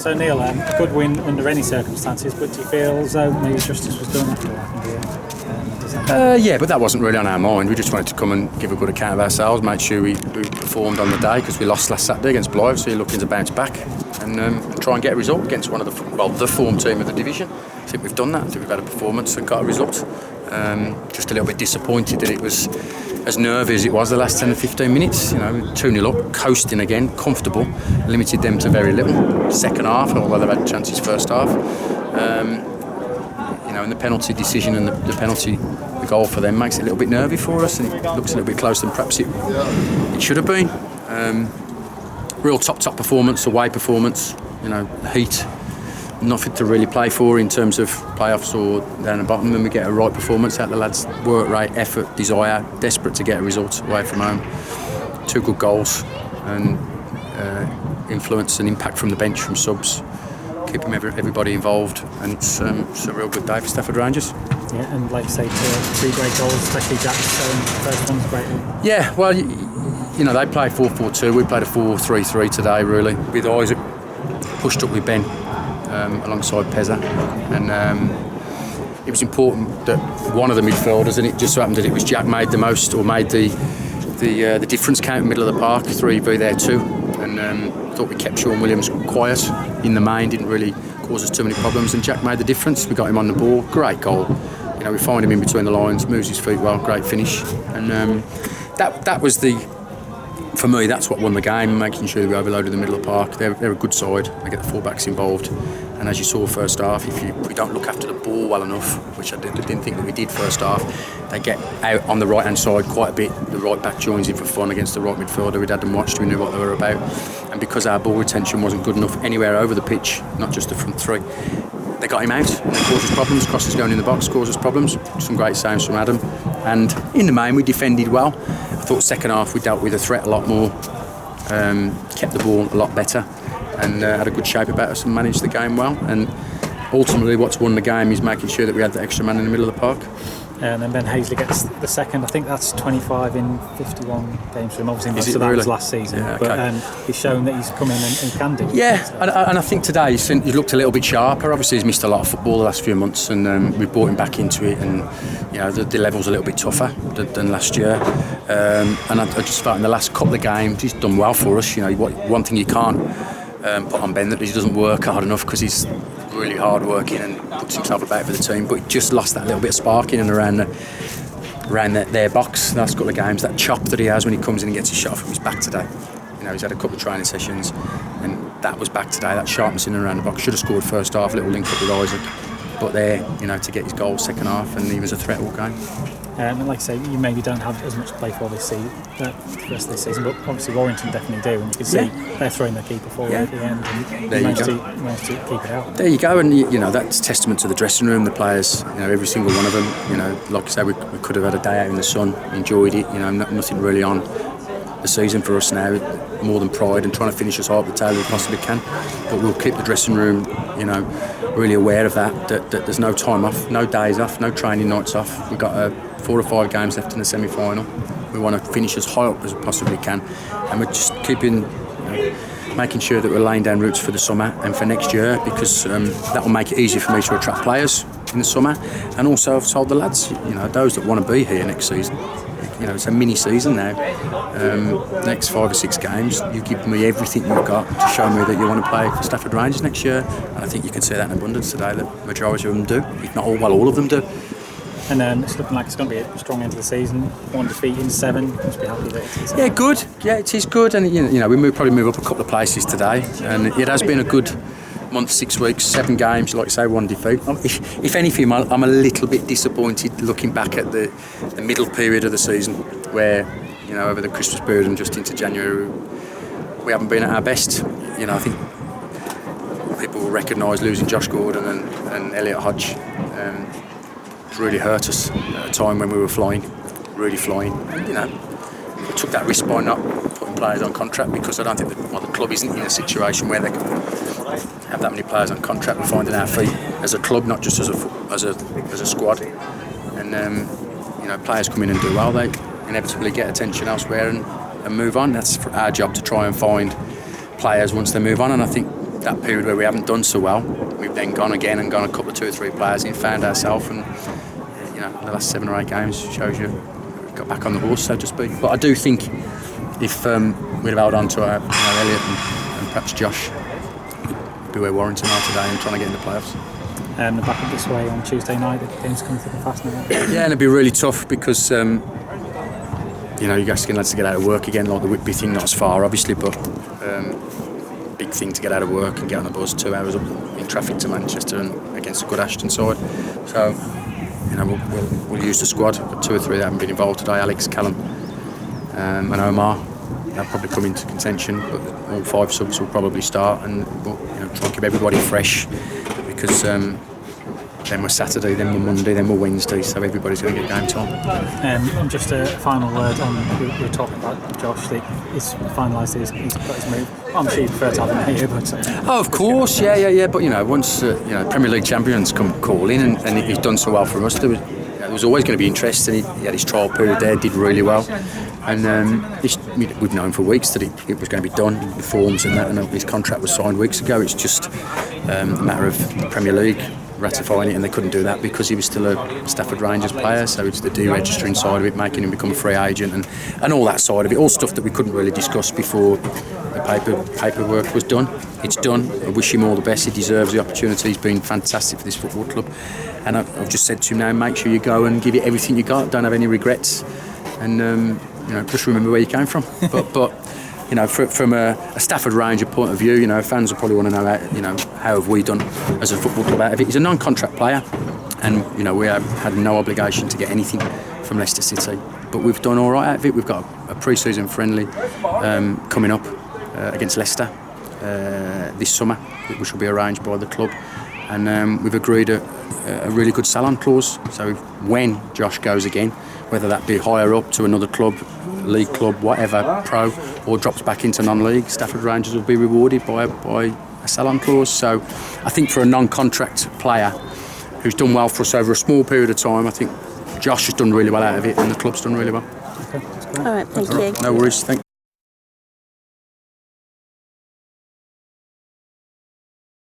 So Neil, a good win under any circumstances, but do you feel as though maybe justice was done after what happened here? Yeah, but that wasn't really on our mind. We just wanted to come and give a good account of ourselves, make sure we performed on the day, because we lost last Saturday against Blythe, so you're looking to bounce back and try and get a result against one of the form team of the division. I think we've done that. I think we've had a performance and got a result. Just a little bit disappointed that it was as nervy as it was the last 10 or 15 minutes. 2-0 up, coasting again, comfortable, limited them to very little. Second half, although they've had chances first half. And the penalty decision and the goal for them makes it a little bit nervy for us, and it looks a little bit closer than perhaps it should have been. Real top performance, away performance, heat. Nothing to really play for in terms of playoffs or down the bottom. When we get a right performance out of the lads, work rate, effort, desire, desperate to get a result away from home. 2 good goals and influence and impact from the bench, from subs, keeping everybody involved, and it's a real good day for Stafford Rangers. Yeah, and like you say, 3 great goals, especially Jack's first one's great. Yeah, well, they played 4-4-2, we played a 4-3-3 today, really, with Isaac pushed up with Ben. Alongside Pezza, and it was important that one of the midfielders, and it just so happened that it was Jack, made the most, or made the difference count in the middle of the park. 3v there too, and thought we kept Sean Williams quiet in the main, didn't really cause us too many problems, and Jack made the difference. We got him on the ball, great goal. We find him in between the lines, moves his feet well, great finish, and that was for me, that's what won the game, making sure that we overloaded the middle of the park. They're a good side, they get the full-backs involved, and as you saw first half, if we don't look after the ball well enough, which I didn't think that we did first half, they get out on the right-hand side quite a bit. The right-back joins in for fun against the right midfielder. We'd had them watched, we knew what they were about, and because our ball retention wasn't good enough anywhere over the pitch, not just the front 3, they got him out, and it caused us problems. Crosses going in the box caused us problems. Some great saves from Adam, and in the main we defended well. I thought second half we dealt with the threat a lot more, kept the ball a lot better, and had a good shape about us and managed the game well. And ultimately what's won the game is making sure that we had the extra man in the middle of the park. And then Ben Hazley gets the second. I think that's 25 in 51 games for him. Obviously, most of that really? was last season. Yeah, okay. But he's shown that he's come in and can do. Yeah, and I think today he's looked a little bit sharper. Obviously, he's missed a lot of football the last few months, and we've brought him back into it. And the level's a little bit tougher than last year. And I just felt in the last couple of games he's done well for us. One thing you can't put on Ben, that he doesn't work hard enough, because he's really hard working and puts himself about for the team, but he just lost that little bit of spark in and around their box the last couple of games. That chop that he has when he comes in and gets a shot from his back today. He's had a couple of training sessions, and that was back today. That sharpness in and around the box. Should have scored first half, little link up with Isaac, but there, to get his goal second half, and he was a threat all game. And like I say, you maybe don't have as much to play for this season, the rest of this season, but obviously Warrington definitely do, and you can see they're throwing their keeper forward at the end, and they managed to keep it out. There you go, and that's testament to the dressing room, the players, every single one of them. Like I say, we could have had a day out in the sun, enjoyed it, nothing really on the season for us now, more than pride and trying to finish as hard at the tail as we possibly can. But we'll keep the dressing room, really aware of that there's no time off, no days off, no training nights off. We've got 4 or 5 games left in the semi-final. We want to finish as high up as we possibly can, and we're just keeping, making sure that we're laying down roots for the summer and for next year, because that will make it easier for me to attract players in the summer. And also I've told the lads, those that want to be here next season, it's a mini season now. Next 5 or 6 games, you give me everything you've got to show me that you want to play for Stafford Rangers next year, and I think you can see that in abundance today. The majority of them do, if not all of them do. And it's looking like it's going to be a strong end of the season. 1 defeat in 7. Must be happy with it. Yeah, good. Yeah, it is good, and we probably move up a couple of places today, and it has been a good month, 6 weeks, 7 games, like I say, 1 defeat. If anything, I'm a little bit disappointed looking back at the middle period of the season, where over the Christmas period and just into January, we haven't been at our best. I think people will recognise losing Josh Gordon and Elliot Hodge. It's really hurt us at a time when we were really flying. And, we took that risk by not putting players on contract, because I don't think the club isn't in a situation where they can have that many players on contract. We're finding our feet as a club, not just as a squad. And players come in and do well, they inevitably get attention elsewhere and move on. That's our job, to try and find players once they move on. And I think that period where we haven't done so well, we've then gone again and gone a couple of 2 or 3 players and found ourselves, and the last 7 or 8 games shows you got back on the horse, so to speak. But I do think if we'd have held on to Elliot and perhaps Josh, we'd be where Warrington are today and trying to get in the playoffs. They're back up this way on Tuesday night. The game's coming thick and fast now. Yeah, and it'd be really tough because you guys getting lads to get out of work again, like the Whitby thing, not as far obviously, but big thing to get out of work and get on the bus 2 hours up in traffic to Manchester and against a good Ashton side. So we'll use the squad. Got 2 or 3 that haven't been involved today: Alex, Callum, and Omar. They'll probably come into contention, but all 5 subs will probably start, and we'll try and keep everybody fresh because then we're Saturday, then we're Monday, then we're Wednesday, so everybody's going to get game time. Just a final word on, we were talking about Josh, that he's finalised he's got his move. I'm sure you prefer to have him here, but... of course, yeah, but once Premier League champions come calling and he's done so well for us, there was always going to be interest, and he had his trial period there, did really well, and we've known for weeks that it was going to be done, the forms and that, and his contract was signed weeks ago. It's just a matter of the Premier League ratifying it, and they couldn't do that because he was still a Stafford Rangers player, so it's the deregistering side of it, making him become a free agent and all that side of it, all stuff that we couldn't really discuss before the paperwork was done. It's done. I wish him all the best. He deserves the opportunity. He's been fantastic for this football club, and I've just said to him now, make sure you go and give it everything you got, don't have any regrets, and just remember where you came from. But from a Stafford Ranger point of view, fans will probably want to know, how have we done as a football club out of it. He's a non-contract player, and we have had no obligation to get anything from Leicester City, but we've done all right out of it. We've got a pre-season friendly coming up against Leicester this summer, which will be arranged by the club, and we've agreed a really good sell-on clause. So when Josh goes again, whether that be higher up to another club, league club, whatever, pro, or drops back into non-league, Stafford Rangers will be rewarded by a sell-on clause. So I think for a non-contract player who's done well for us over a small period of time, I think Josh has done really well out of it, and the club's done really well. All right, thank you. No worries, thank you.